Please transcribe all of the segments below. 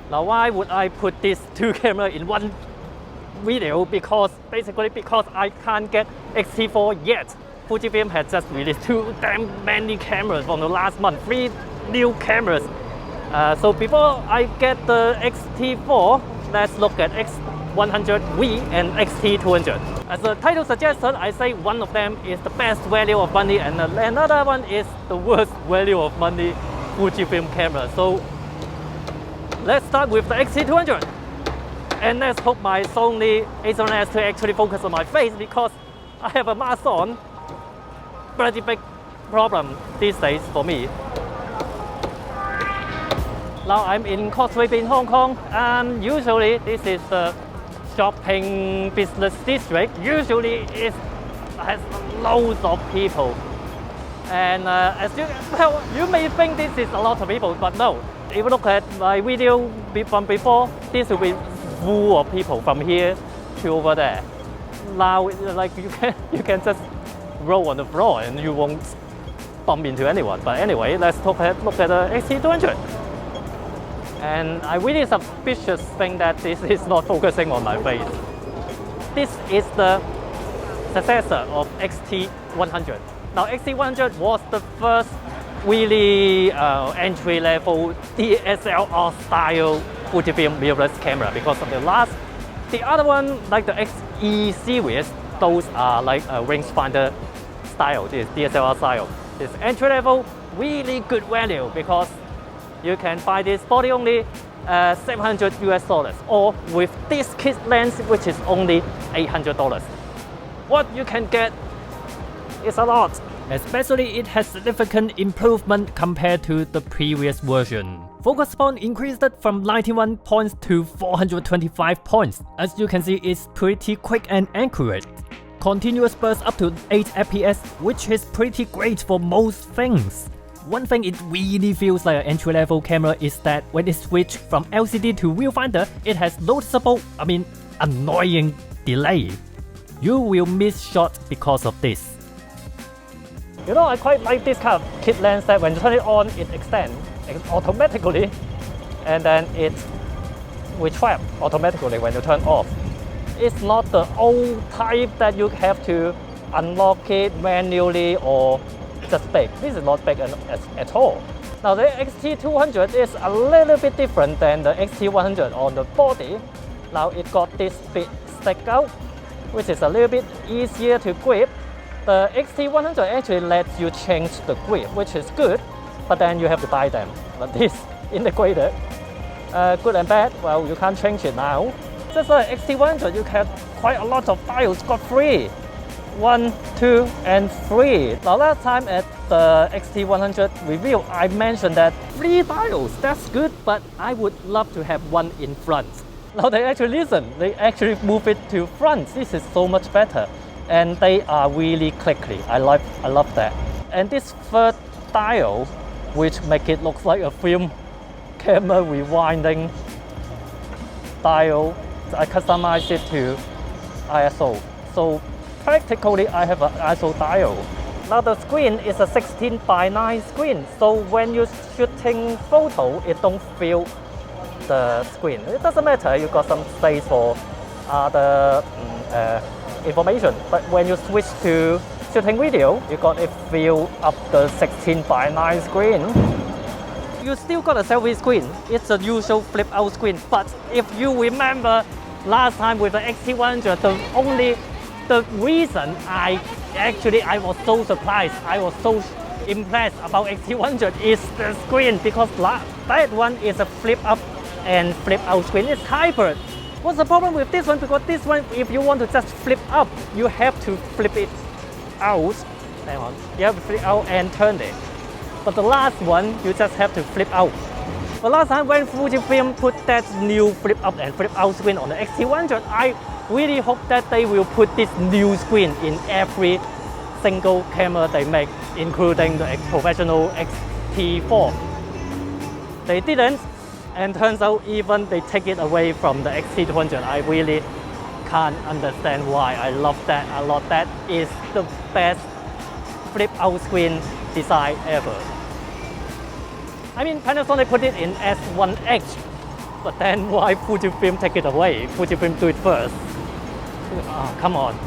Now why would I put these two cameras in one video? Because I can't get X-T4 yet. Fujifilm has just released too damn many cameras from the last month, 3 new cameras. So before I get the X-T4, let's look at X100V and X-T200. As the title suggested, I say one of them is the best value of money and another one is the worst value of money Fujifilm camera. So let's start with the X-T200. And let's hope my Sony A7S to actually focus on my face because I have a mask on. Pretty big problem these days for me. Now I'm in Causeway Bay in Hong Kong, and usually this is the shopping business district. Usually it has loads of people. And you may think this is a lot of people, but no. If you look at my video from before, this will be full of people from here to over there. Now, like you can just roll on the floor and you won't bump into anyone. But anyway, let's look at the X-T200. And I really suspicious thing that this is not focusing on my face. This is the successor of X-T100. Now X-T100 was the first really entry-level DSLR style Fujifilm mirrorless camera because of the other one like the XE series, those are like a rangefinder style, this DSLR style. This entry-level, really good value because you can buy this body only $700 US, or with this kit lens, which is only $800. What you can get is a lot. Especially it has significant improvement compared to the previous version. Focus point increased from 91 points to 425 points. As you can see, it's pretty quick and accurate. Continuous burst up to 8 FPS, which is pretty great for most things. One thing it really feels like an entry-level camera is that when it switched from LCD to viewfinder, it has noticeable, annoying delay. You will miss shots because of this. You know, I quite like this kind of kit lens that when you turn it on, it extends automatically, and then it retracts automatically when you turn off. It's not the old type that you have to unlock it manually or just big. This is not big at all. Now the X-T200 is a little bit different than the X-T100 on the body. Now it got this bit stick out, which is a little bit easier to grip. The X-T100 actually lets you change the grip, which is good, but then you have to buy them. But this integrated, good and bad, well, you can't change it now. Just like X-T100, you have quite a lot of dials, got 3. 1, 2, and 3. Now last time at the X-T100 review, I mentioned that 3 dials, that's good, but I would love to have 1 in front. Now they actually listen, they actually move it to front. This is so much better. And they are really clicky. I love that. And this third dial, which make it look like a film camera rewinding dial, I customized it to ISO. So practically I have an ISO dial. Now the screen is a 16:9 screen, so when you're shooting photo, it don't feel the screen. It doesn't matter, you got some space for other information, but when you switch to shooting video, you got to fill up the 16:9 screen. You still got a selfie screen. It's a usual flip out screen, but if you remember last time with the X-T100, the reason I was so surprised, I was so impressed about X-T100 is the screen, because that one is a flip up and flip out screen. It's hybrid. What's the problem with this one? Because this one, if you want to just flip up, you have to flip it out. Hang on. You have to flip out and turn it. But the last one, you just have to flip out. The last time when Fujifilm put that new flip up and flip out screen on the X-T100, I really hope that they will put this new screen in every single camera they make, including the professional X-T4. They didn't, and turns out even they take it away from the X-T200. I really can't understand why. I love that a lot. That is the best flip out screen design ever. I mean, Panasonic put it in S1H, But then why Fujifilm take it away? Fujifilm do it first. Oh, come on.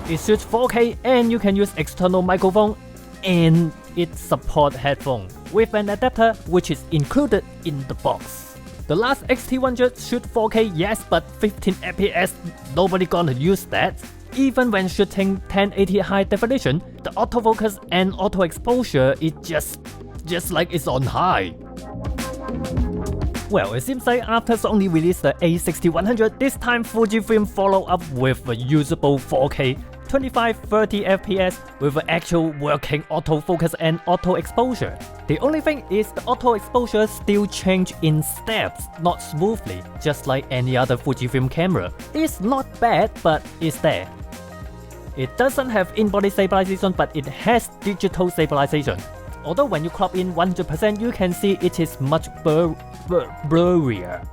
It shoots 4K and you can use external microphone and it supports headphone with an adapter which is included in the box. The last X-T200 shoot 4K, yes, but 15 FPS, nobody gonna use that. Even when shooting 1080 high definition, the autofocus and auto exposure is just like it's on high. Well, it seems like after Sony released the A6100, this time Fujifilm follow up with a usable 4K 25-30 FPS with an actual working autofocus and auto exposure. The only thing is the auto exposure still change in steps, not smoothly, just like any other Fujifilm camera. It's not bad, but it's there. It doesn't have in-body stabilization, but it has digital stabilization. Although when you crop in 100%, you can see it is much blurrier.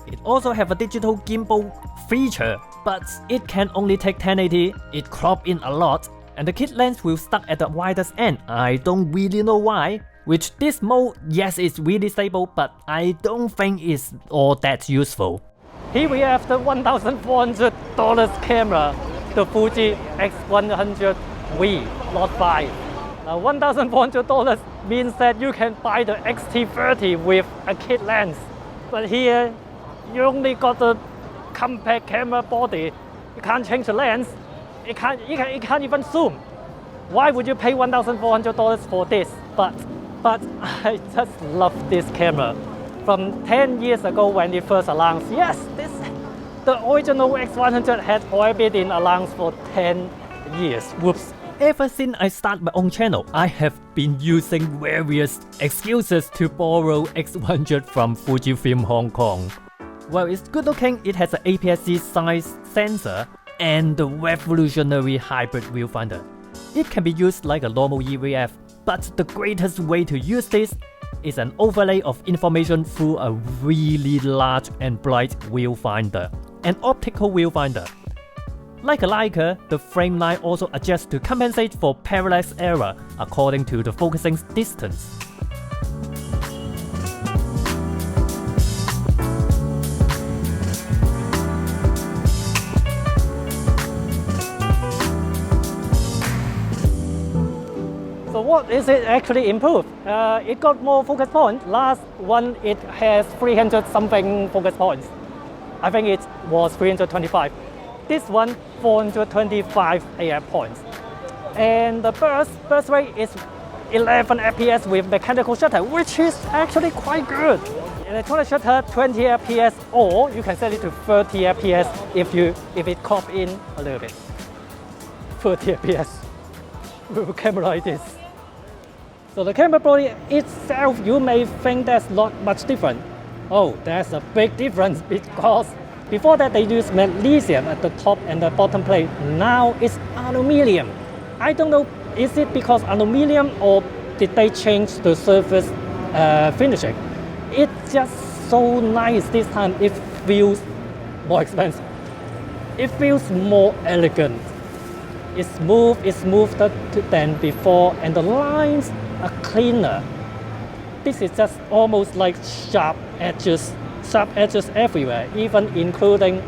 It also have a digital gimbal feature, but it can only take 1080, it crop in a lot, and the kit lens will stuck at the widest end. I don't really know why. Which this mode, yes, it's really stable, but I don't think it's all that useful. Here we have the $1,400 camera, the Fuji X100 V, Lot 5. Now $1,400 means that you can buy the X-T200 with a kit lens. But here, you only got the compact camera body. You can't change the lens. It can't even zoom. Why would you pay $1,400 for this? But I just love this camera. From 10 years ago when it first announced, yes, the original X100 had already been announced for 10 years. Whoops. Ever since I started my own channel, I have been using various excuses to borrow X100 from Fujifilm Hong Kong. Well, it's good looking, it has an APS-C size sensor and the revolutionary hybrid viewfinder. It can be used like a normal EVF, but the greatest way to use this is an overlay of information through a really large and bright viewfinder, an optical viewfinder. Like a Leica, the frame line also adjusts to compensate for parallax error according to the focusing distance. So what is it actually improved? It got more focus points. Last one it has 300 something focus points. I think it was 325. This one 425 AF points. And the burst rate is 11 FPS with mechanical shutter, which is actually quite good. Electronic shutter 20 FPS, or you can set it to 30 FPS if it crop in a little bit. 30 FPS with a camera like this. So the camera body itself, you may think there's not much different. Oh, there's a big difference because before that they used magnesium at the top and the bottom plate. Now it's aluminum. I don't know, is it because aluminum or did they change the surface finishing? It's just so nice this time. It feels more expensive. It feels more elegant. It's smoother than before, and the lines are cleaner. This is just almost like sharp edges everywhere, even including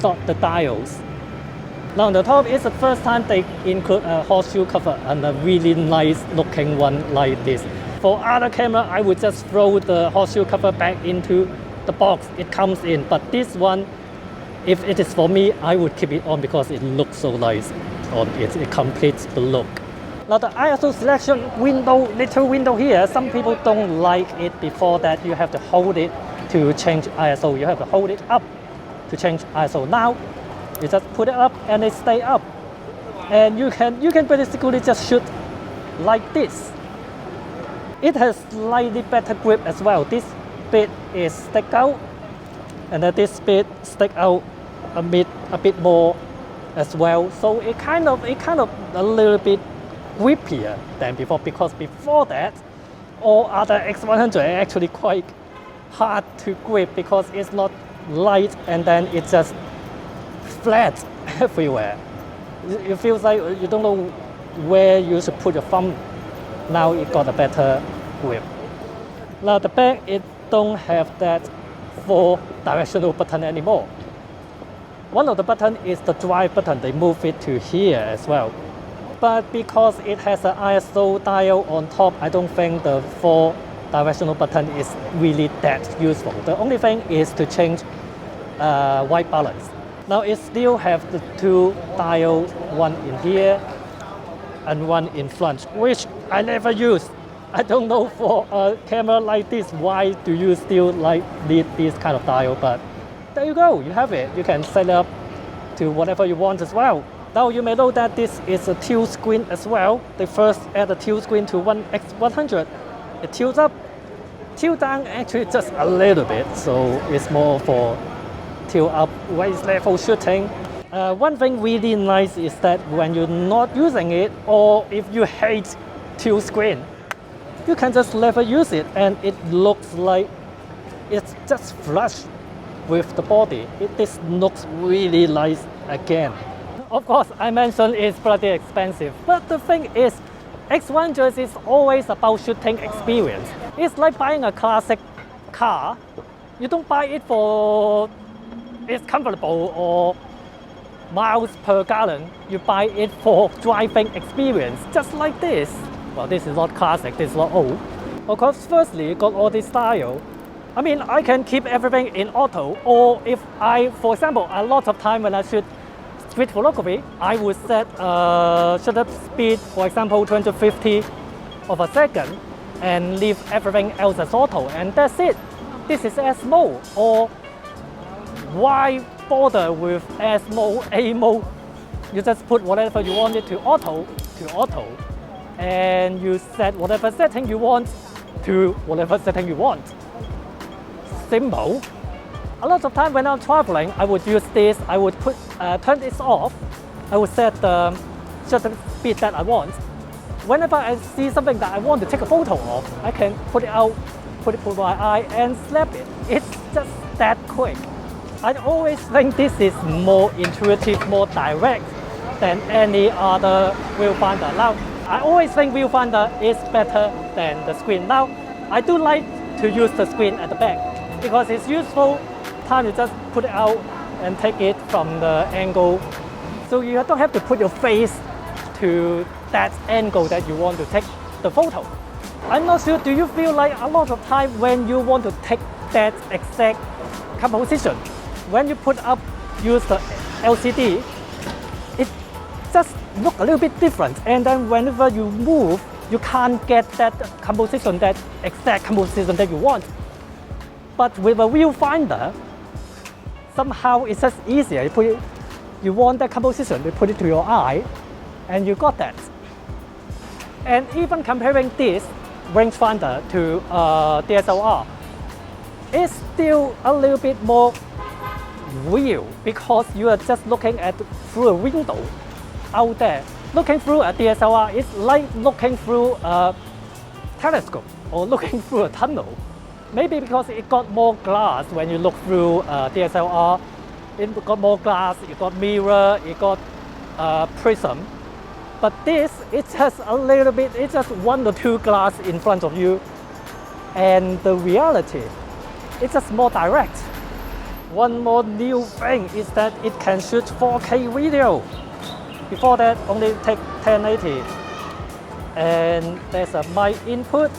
the dials. Now on the top, it's the first time they include a horseshoe cover and a really nice looking one like this. For other camera, I would just throw the horseshoe cover back into the box it comes in, but this one, if it is for me, I would keep it on because it looks so nice on it. It completes the look. Now the ISO selection window, little window here, some people don't like it. Before that you have to hold it to change ISO. You have to hold it up to change ISO. Now you just put it up and it stays up. And you can basically just shoot like this. It has slightly better grip as well. This bit is stick out, and then this bit stick out a bit more as well. So it kind of a little bit grippier than before, because before that all other X100 are actually quite hard to grip because it's not light and then it's just flat everywhere. It feels like you don't know where you should put your thumb. Now it got a better grip. Now the back, it don't have that 4 directional button anymore. One of the buttons is the drive button. They move it to here as well. But because it has an ISO dial on top, I don't think the 4 directional button is really that useful. The only thing is to change white balance. Now it still have the 2 dials, one in here and one in front, which I never use. I don't know for a camera like this, why do you still need this kind of dial, but there you go, you have it. You can set up to whatever you want as well. Now you may know that this is a tilt screen as well. They first add a tilt screen to X100. It tilts up, tilt down actually just a little bit, so it's more for tilt up waist level shooting. One thing really nice is that when you're not using it, or if you hate tilt screen, you can just never use it and it looks like it's just flush with the body. This looks really nice again. Of course, I mentioned it's pretty expensive, but the thing is, X100 is always about shooting experience. It's like buying a classic car. You don't buy it for it's comfortable or miles per gallon. You buy it for driving experience, just like this. Well, this is not classic, this is not old. Of course, firstly, you got all this style. I mean, I can keep everything in auto, or if I, for example, a lot of time when I shoot street photography, I would set shutter speed, for example, 250 of a second, and leave everything else as auto, and that's it. This is S mode, or why bother with S mode, A mode? You just put whatever you want it to auto, and you set whatever setting you want to whatever setting you want. Simple. A lot of time when I'm traveling, I would use this. I would turn this off. I would set the shutter speed that I want. Whenever I see something that I want to take a photo of, I can put it out, put it with my eye and snap it. It's just that quick. I always think this is more intuitive, more direct than any other viewfinder. Now, I always think viewfinder is better than the screen. Now, I do like to use the screen at the back because it's useful. Time you just put it out and take it from the angle. So you don't have to put your face to that angle that you want to take the photo. I'm not sure, do you feel like a lot of time when you want to take that exact composition, when you put up, use the LCD, it just look a little bit different, and then whenever you move, you can't get that composition, that exact composition that you want. But with a viewfinder, somehow it's just easier. You want that composition, you put it to your eye, and you got that. And even comparing this rangefinder to DSLR, it's still a little bit more real because you are just looking at through a window out there. Looking through a DSLR is like looking through a telescope or looking through a tunnel. Maybe because it got more glass when you look through DSLR. It got more glass, it got mirror, it got prism. But this, it's just a little bit, it's just 1 or 2 glass in front of you. And the reality, it's just more direct. One more new thing is that it can shoot 4K video. Before that, only take 1080. And there's a mic input,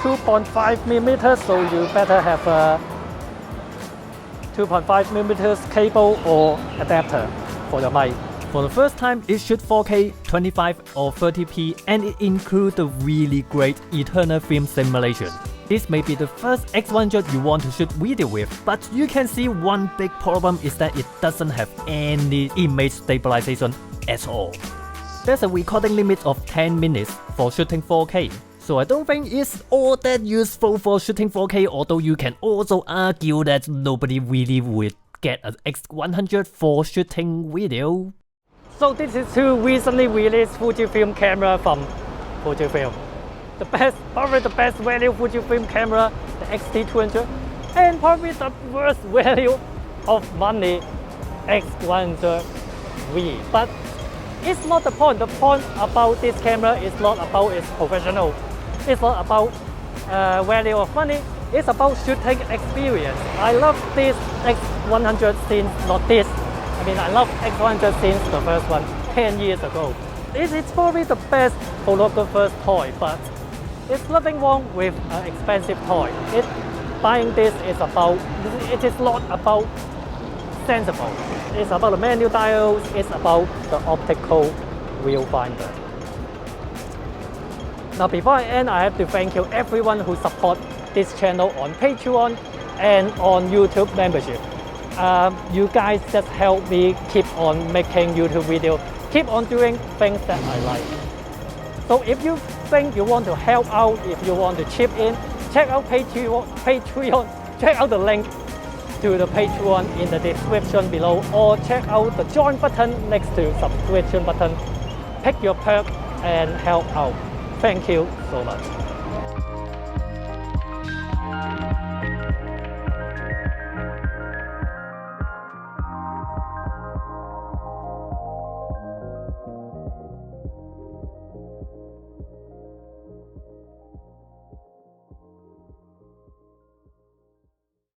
2.5mm, so you better have a 2.5mm cable or adapter for your mic. For the first time, it shoots 4K, 25 or 30p, and it includes the really great eternal film simulation. This may be the first X100 you want to shoot video with, but you can see one big problem is that it doesn't have any image stabilization at all. There's a recording limit of 10 minutes for shooting 4K, so I don't think it's all that useful for shooting 4K, although you can also argue that nobody really would get an X100 for shooting video. So this is two recently released Fujifilm camera from Fujifilm. Probably the best value Fujifilm camera, the X-T200, and probably the worst value of money, X100 V. But it's not the point. The point about this camera is not about its professional. It's not about value of money. It's about shooting experience. I love this X100 since not this. I mean, I love X100 since the first one 10 years ago. It is probably the best photographer's toy, but it's nothing wrong with an expensive toy. Buying this is about, it is not about sensible. It's about the menu dials, it's about the optical viewfinder. Now before I end, I have to thank you everyone who support this channel on Patreon and on YouTube membership. You guys just help me keep on making YouTube videos, keep on doing things that I like. So if you think you want to help out, if you want to chip in, check out Patreon, check out the link to the Patreon in the description below, or check out the join button next to subscription button. Pick your perk and help out. Thank you so much.